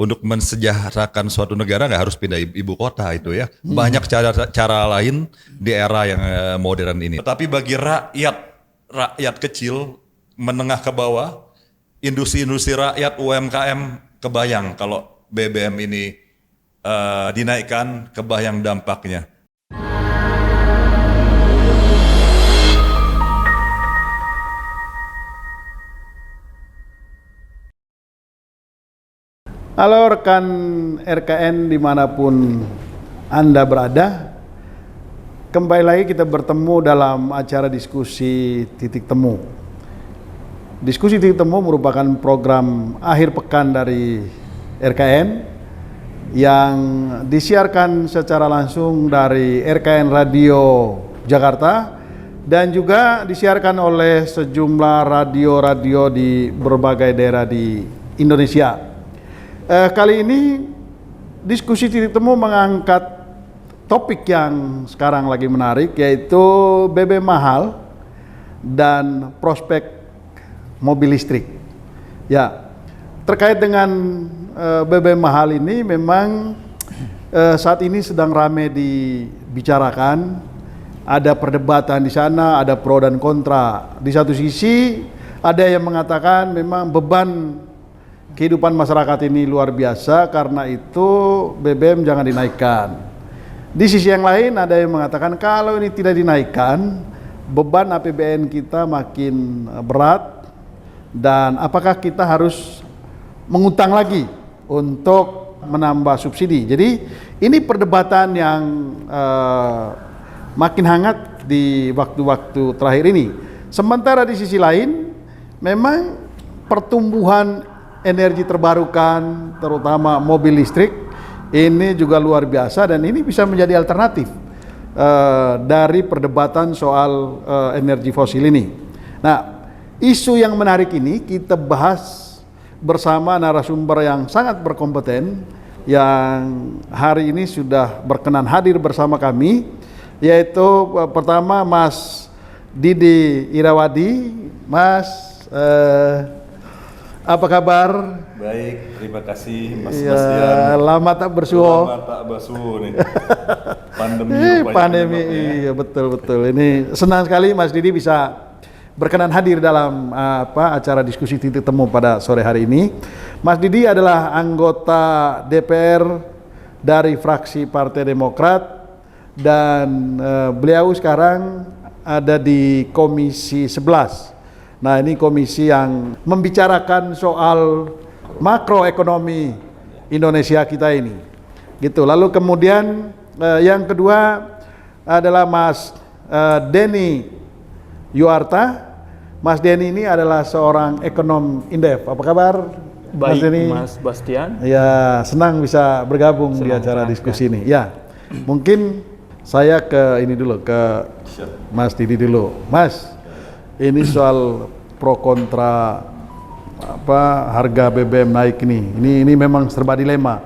untuk mensejahterakan suatu negara nggak harus pindah ibu kota itu ya. Banyak cara lain di era yang modern ini. Tetapi bagi rakyat kecil, menengah ke bawah, industri-industri rakyat, UMKM, kebayang kalau BBM ini dinaikkan, kebayang dampaknya. Halo rekan RKN dimanapun Anda berada, kembali lagi kita bertemu dalam acara diskusi Titik Temu. Diskusi Titik Temu merupakan program akhir pekan dari RKN yang disiarkan secara langsung dari RKN Radio Jakarta dan juga disiarkan oleh sejumlah radio-radio di berbagai daerah di Indonesia. Kali ini diskusi Titik Temu mengangkat topik yang sekarang lagi menarik, yaitu BBM mahal dan prospek mobil listrik. Ya, terkait dengan BBM mahal ini memang saat ini sedang ramai dibicarakan. Ada perdebatan di sana, ada pro dan kontra. Di satu sisi ada yang mengatakan memang beban kehidupan masyarakat ini luar biasa, karena itu BBM jangan dinaikkan. Di sisi yang lain ada yang mengatakan kalau ini tidak dinaikkan, beban APBN kita makin berat dan apakah kita harus mengutang lagi untuk menambah subsidi. Jadi ini perdebatan yang makin hangat di waktu-waktu terakhir ini. Sementara di sisi lain memang pertumbuhan energi terbarukan, terutama mobil listrik, ini juga luar biasa dan ini bisa menjadi alternatif dari perdebatan soal energi fosil ini. Nah, isu yang menarik ini kita bahas bersama narasumber yang sangat berkompeten yang hari ini sudah berkenan hadir bersama kami, yaitu pertama Mas Didi Irawadi. Mas, apa kabar? Baik, terima kasih Mas ya, Bastian. Lama tak bersuo. Lama tak bersuo nih. Pandemi, iya betul. Ini senang sekali Mas Didi bisa berkenan hadir dalam acara diskusi Titik Temu pada sore hari ini. Mas Didi adalah anggota DPR dari fraksi Partai Demokrat dan beliau sekarang ada di Komisi 11. Nah, ini komisi yang membicarakan soal makroekonomi Indonesia kita ini. Gitu. Lalu kemudian yang kedua adalah Mas Denny Yuarta. Mas Denny ini adalah seorang ekonom Indef. Apa kabar? Baik, Mas Denny? Mas Bastian. Ya, senang bisa bergabung di acara diskusi ini. Ya, mungkin saya ke ini dulu, ke Mas Didi dulu. Mas, ini soal pro kontra harga BBM naik ini memang serba dilema.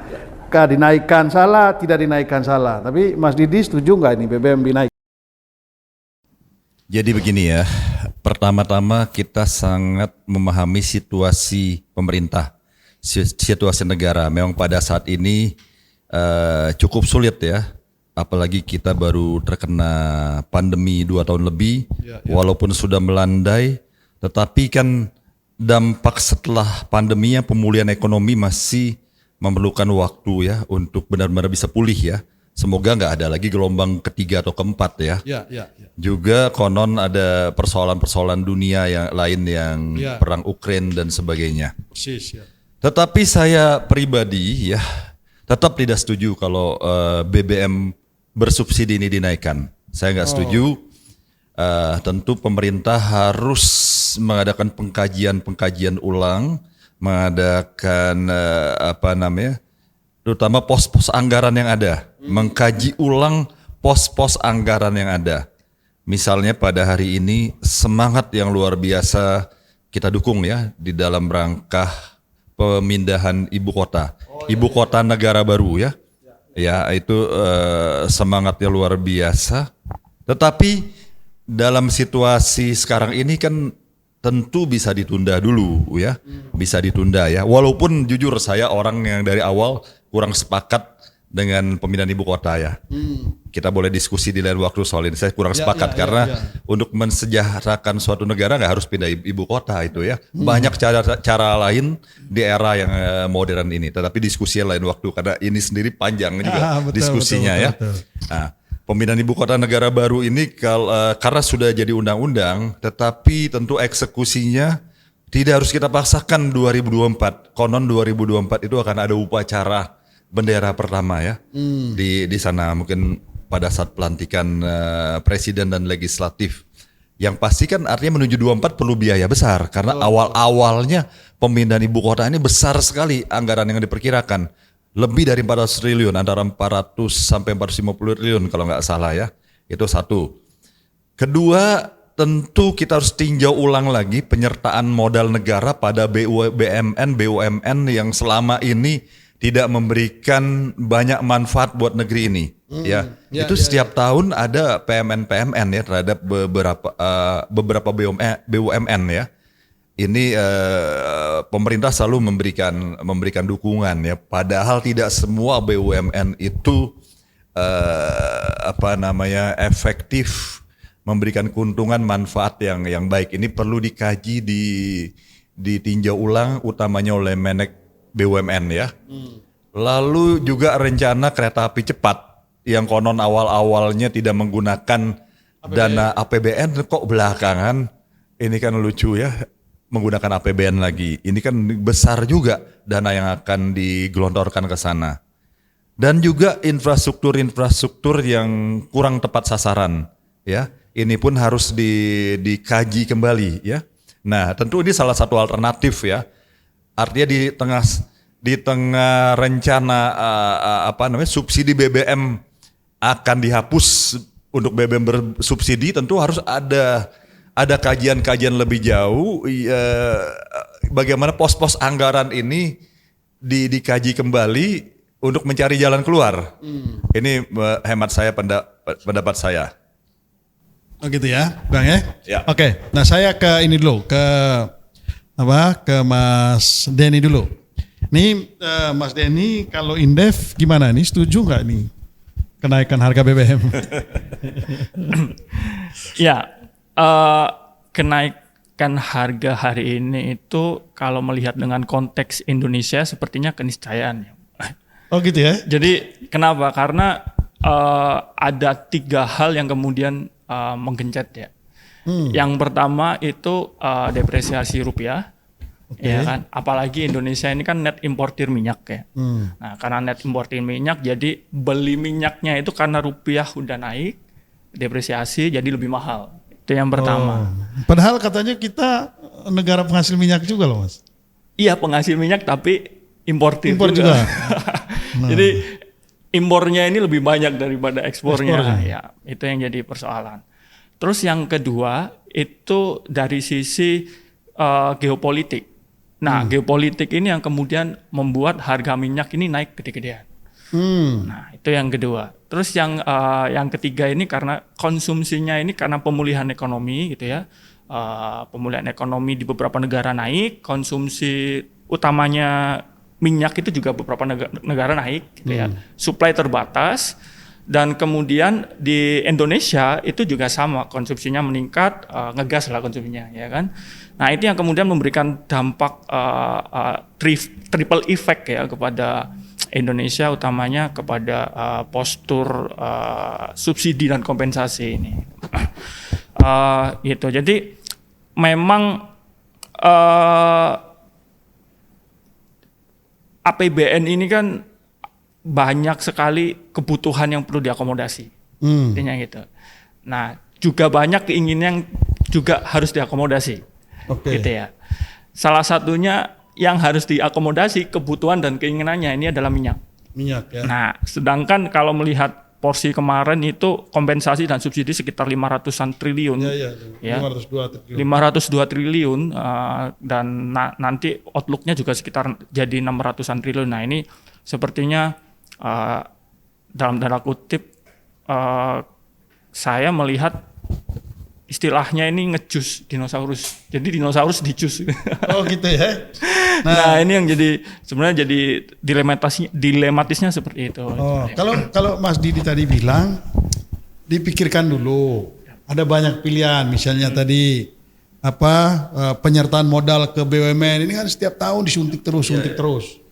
Kah dinaikkan salah, tidak dinaikkan salah. Tapi Mas Didi setuju nggak ini BBM dinaik? Jadi begini ya, pertama-tama kita sangat memahami situasi pemerintah, situasi negara. Memang pada saat ini cukup sulit ya. Apalagi kita baru terkena pandemi 2 tahun lebih, walaupun sudah melandai, tetapi kan dampak setelah pandeminya, pemulihan ekonomi masih memerlukan waktu ya untuk benar-benar bisa pulih ya. Semoga nggak ada lagi gelombang ketiga atau keempat ya. Juga konon ada persoalan-persoalan dunia yang lain yang perang Ukraina dan sebagainya. Persis, ya. Tetapi saya pribadi ya tetap tidak setuju kalau BBM bersubsidi ini dinaikkan. Saya nggak setuju. Tentu pemerintah harus mengadakan pengkajian ulang, mengadakan terutama pos-pos anggaran yang ada, mengkaji ulang pos-pos anggaran yang ada. Misalnya pada hari ini semangat yang luar biasa kita dukung ya di dalam rangka pemindahan ibu kota, ibu kota negara baru ya. Ya itu semangatnya luar biasa. Tetapi dalam situasi sekarang ini kan tentu bisa ditunda dulu ya, bisa ditunda ya. Walaupun jujur saya orang yang dari awal kurang sepakat dengan pemindahan ibu kota ya. Kita boleh diskusi di lain waktu soal ini. Saya kurang sepakat karena untuk mensejahterakan suatu negara nggak harus pindah ibu kota itu ya. Banyak cara lain di era yang modern ini. Tetapi diskusi lain waktu karena ini sendiri panjang juga diskusinya betul. Nah, pemindahan ibu kota negara baru ini karena sudah jadi undang-undang, tetapi tentu eksekusinya tidak harus kita paksakan 2024. Konon 2024 itu akan ada upacara bendera pertama ya di sana mungkin pada saat pelantikan presiden dan legislatif. Yang pasti kan artinya menuju 24 perlu biaya besar karena awal-awalnya pemindahan ibu kota ini besar sekali anggaran yang diperkirakan. Lebih dari 400 triliun, antara 400 sampai 450 triliun kalau nggak salah ya. Itu satu. Kedua, tentu kita harus tinjau ulang lagi penyertaan modal negara pada BUMN yang selama ini tidak memberikan banyak manfaat buat negeri ini. Itu setiap tahun ada PMN ya terhadap beberapa BUMN ya. Ini pemerintah selalu memberikan dukungan ya. Padahal tidak semua BUMN itu efektif memberikan keuntungan manfaat yang baik. Ini perlu dikaji ditinjau ulang utamanya oleh Menek BUMN ya. Lalu juga rencana kereta api cepat yang konon awal-awalnya tidak menggunakan dana APBN kok belakangan ini kan lucu ya. Menggunakan APBN lagi. Ini kan besar juga dana yang akan digelontorkan ke sana. Dan juga infrastruktur yang kurang tepat sasaran ya. Ini pun harus dikaji kembali ya. Nah, tentu ini salah satu alternatif ya. Artinya di tengah rencana subsidi BBM akan dihapus untuk BBM bersubsidi, tentu harus ada kajian-kajian lebih jauh bagaimana pos-pos anggaran ini dikaji kembali untuk mencari jalan keluar. Ini hemat saya, pendapat saya. Oh gitu ya, Bang ya? Ya. Oke, nah saya ke ini dulu, ke Mas Denny dulu. Nih Mas Denny, kalau Indef gimana nih? Setuju nggak nih kenaikan harga BBM? Ya. Kenaikan harga hari ini itu kalau melihat dengan konteks Indonesia sepertinya keniscayaan. Oh gitu ya? Jadi kenapa? Karena ada 3 hal yang kemudian menggencet ya. Yang pertama itu depresiasi rupiah. Ya kan? Apalagi Indonesia ini kan net importir minyak ya. Nah, karena net importir minyak jadi beli minyaknya itu karena rupiah udah naik, depresiasi jadi lebih mahal. Itu yang pertama. Padahal katanya kita negara penghasil minyak juga loh Mas. Iya penghasil minyak tapi impor juga. Jadi impornya ini lebih banyak daripada ekspornya. Ya, itu yang jadi persoalan. Terus yang kedua itu dari sisi geopolitik. Nah geopolitik ini yang kemudian membuat harga minyak ini naik gede-gedean. Nah itu yang kedua. Terus yang ketiga ini karena konsumsinya ini karena pemulihan ekonomi gitu ya. Pemulihan ekonomi di beberapa negara naik, konsumsi utamanya minyak itu juga beberapa negara naik gitu ya. Supply terbatas dan kemudian di Indonesia itu juga sama, konsumsinya meningkat, ngegas lah konsumsinya ya kan. Nah itu yang kemudian memberikan dampak triple effect ya kepada Indonesia, utamanya kepada postur subsidi dan kompensasi ini. Gitu. Jadi memang APBN ini kan banyak sekali kebutuhan yang perlu diakomodasi. Intinya gitu. Nah, juga banyak keinginan yang juga harus diakomodasi. Gitu ya. Salah satunya yang harus diakomodasi kebutuhan dan keinginannya ini adalah minyak. Minyak ya. Nah, sedangkan kalau melihat porsi kemarin itu kompensasi dan subsidi sekitar 500-an triliun. Ya. 502 triliun dan nanti outlook-nya juga sekitar jadi 600-an triliun. Nah, ini sepertinya dalam tanda kutip saya melihat istilahnya ini ngejus dinosaurus. Jadi dinosaurus dicus. Oh gitu ya. Nah, ini yang jadi sebenarnya jadi dilematisnya seperti itu. Oh, kalau Mas Didi tadi bilang dipikirkan dulu. Ada banyak pilihan, misalnya tadi penyertaan modal ke BUMN ini kan setiap tahun disuntik terus.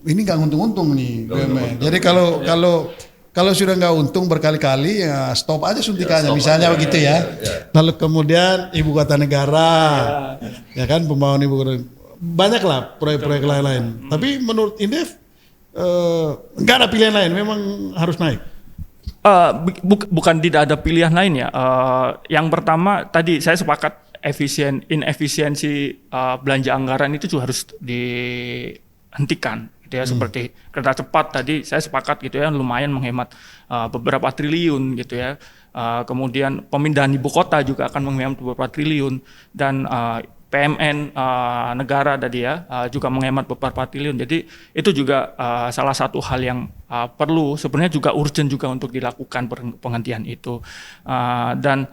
Ini nggak untung-untung nih BUMN. Jadi kalau sudah nggak untung berkali-kali ya stop aja suntikannya, misalnya begitu ya. Lalu kemudian ibu kota negara, ya kan pembangunan ibu kota, banyak lah proyek-proyek lain-lain. Tapi menurut Indef nggak ada pilihan lain, memang harus naik. Bukan tidak ada pilihan lain ya. Yang pertama tadi saya sepakat inefisiensi belanja anggaran itu juga harus dihentikan gitu ya. Seperti kereta cepat tadi saya sepakat gitu ya, lumayan menghemat beberapa triliun gitu ya. Kemudian pemindahan ibu kota juga akan menghemat beberapa triliun, dan PMN negara tadi ya juga menghemat beberapa triliun. Jadi itu juga salah satu hal yang perlu sebenarnya juga urgent juga untuk dilakukan penghentian itu. Dan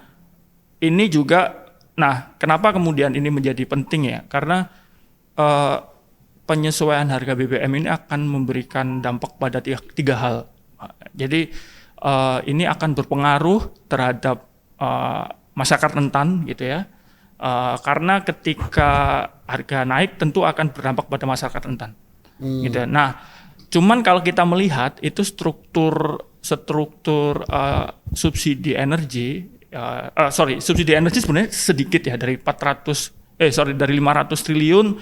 ini juga, nah kenapa kemudian ini menjadi penting ya? Karena penyesuaian harga BBM ini akan memberikan dampak pada tiga hal. Jadi ini akan berpengaruh terhadap masyarakat rentan gitu ya. Karena ketika harga naik tentu akan berdampak pada masyarakat rentan. Gitu. Nah, cuman kalau kita melihat itu struktur subsidi energi, subsidi energi sebenarnya sedikit ya, dari 500 triliun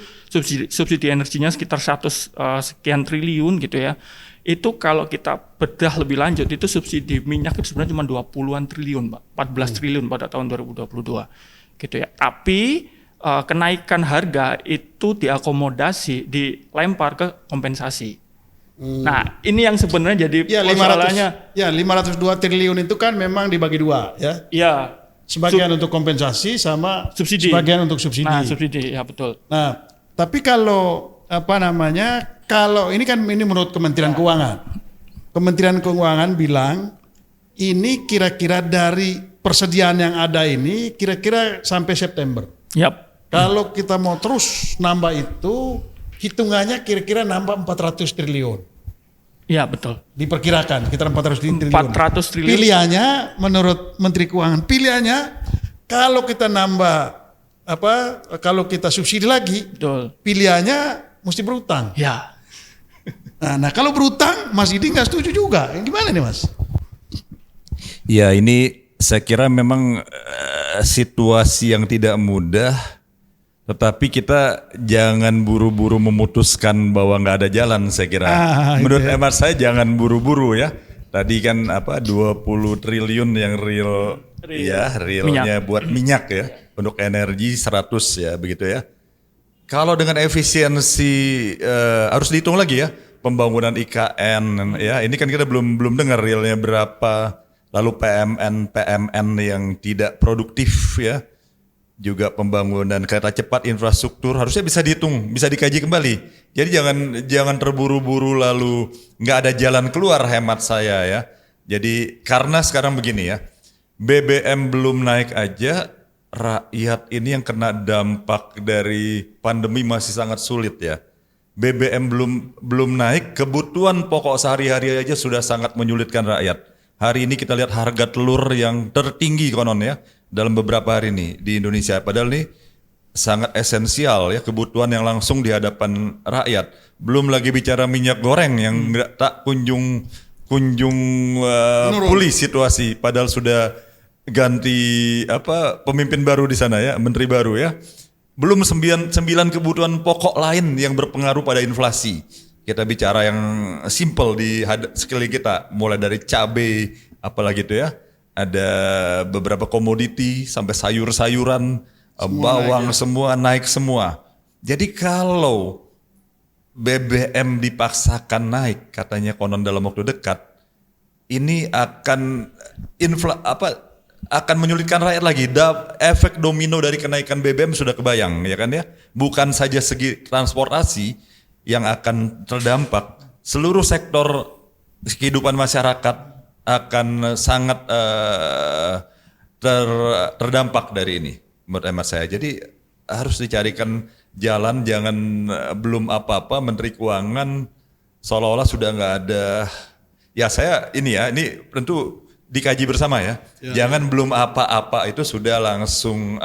subsidi energinya sekitar 100 sekian triliun gitu ya. Itu kalau kita bedah lebih lanjut itu subsidi minyak itu sebenarnya cuma 20-an triliun, Pak. 14 triliun pada tahun 2022. Gitu ya. Tapi kenaikan harga itu diakomodasi, dilempar ke kompensasi. Nah, ini yang sebenarnya jadi persoalannya. 502 triliun itu kan memang dibagi dua ya. Iya. Sebagian untuk kompensasi sama subsidi. Sebagian untuk subsidi. Nah, subsidi ya betul. Nah, tapi kalau kalau ini kan ini menurut Kementerian Keuangan. Kementerian Keuangan bilang ini kira-kira dari persediaan yang ada ini kira-kira sampai September. Yap. Kalau kita mau terus nambah itu, hitungannya kira-kira nambah 400 triliun. Iya betul. Diperkirakan sekitar 400 triliun. 400 triliun. Pilihannya menurut Menteri Keuangan, kalau kita nambah kalau kita subsidi lagi, betul. Pilihannya mesti berutang. Ya. Nah kalau berutang, Mas Didi nggak setuju juga. Gimana nih Mas? Ya ini saya kira memang situasi yang tidak mudah, tetapi kita jangan buru-buru memutuskan bahwa nggak ada jalan. Saya kira menurut hemat saya jangan buru-buru ya. Tadi kan 20 triliun yang realnya buat minyak ya, untuk energi 100 ya begitu ya. Kalau dengan efisiensi harus dihitung lagi ya, pembangunan IKN ya, ini kan kita belum dengar realnya berapa. Lalu PMN yang tidak produktif ya, juga pembangunan kereta cepat, infrastruktur harusnya bisa dihitung, bisa dikaji kembali. Jadi jangan terburu-buru lalu nggak ada jalan keluar hemat saya ya. Jadi karena sekarang begini ya, BBM belum naik aja, rakyat ini yang kena dampak dari pandemi masih sangat sulit ya. BBM belum naik, kebutuhan pokok sehari-hari aja sudah sangat menyulitkan rakyat. Hari ini kita lihat harga telur yang tertinggi konon ya dalam beberapa hari ini di Indonesia. Padahal ini sangat esensial ya, kebutuhan yang langsung di hadapan rakyat. Belum lagi bicara minyak goreng yang tak kunjung pulih situasi. Padahal sudah ganti pemimpin baru di sana ya, menteri baru ya. Belum 9 kebutuhan pokok lain yang berpengaruh pada inflasi. Kita bicara yang simple di sekeliling kita, mulai dari cabai, apalagi itu ya, ada beberapa komoditi sampai sayur-sayuran, bawang semua naik semua. Jadi kalau BBM dipaksakan naik, katanya konon dalam waktu dekat, ini akan akan menyulitkan rakyat lagi. Efek domino dari kenaikan BBM sudah kebayang, ya kan ya? Bukan saja segi transportasi yang akan terdampak, seluruh sektor kehidupan masyarakat akan sangat terdampak dari ini menurut hemat saya. Jadi harus dicarikan jalan, jangan belum apa-apa Menteri Keuangan seolah-olah sudah nggak ada. Ya saya ini tentu dikaji bersama ya. Jangan belum apa-apa itu sudah langsung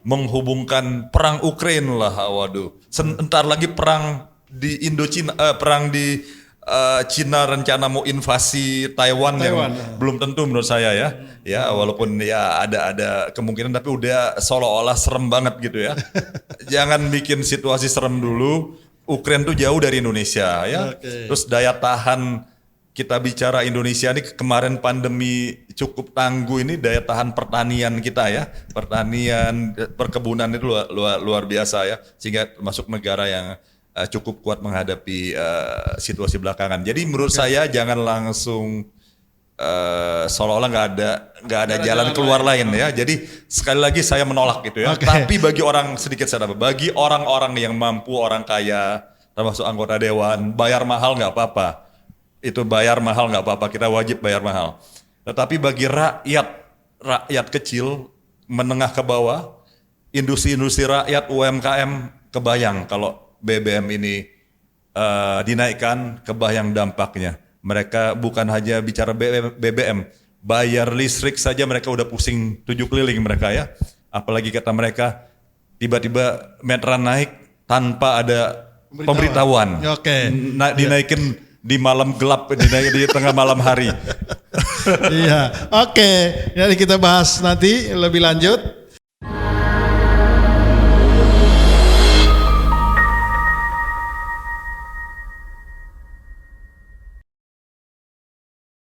menghubungkan perang Ukraina lah. Waduh. Sebentar lagi perang di Indochina, perang di Cina rencana mau invasi Taiwan yang belum tentu menurut saya ya. Ya walaupun ya ada kemungkinan tapi udah seolah-olah serem banget gitu ya. Jangan bikin situasi serem dulu. Ukraina tuh jauh dari Indonesia ya. Terus daya tahan kita bicara Indonesia ini kemarin pandemi cukup tangguh, ini daya tahan pertanian kita ya. Pertanian, perkebunan itu luar biasa ya. Sehingga masuk negara yang cukup kuat menghadapi situasi belakangan. Jadi menurut saya jangan langsung seolah-olah nggak ada jalan keluar lain ya. Jadi sekali lagi saya menolak gitu ya. Tapi bagi orang bagi orang-orang yang mampu, orang kaya, termasuk anggota dewan, bayar mahal nggak apa-apa. Itu bayar mahal nggak apa-apa. Kita wajib bayar mahal. Tetapi bagi rakyat kecil, menengah ke bawah, industri-industri rakyat, UMKM, kebayang kalau BBM ini dinaikkan, kebayang dampaknya. Mereka bukan hanya bicara BBM, bayar listrik saja mereka udah pusing 7 keliling mereka ya. Apalagi kata mereka tiba-tiba meteran naik tanpa ada pemberitahuan. Dinaikin di malam gelap, di tengah malam hari. Iya, oke. Jadi kita bahas nanti lebih lanjut.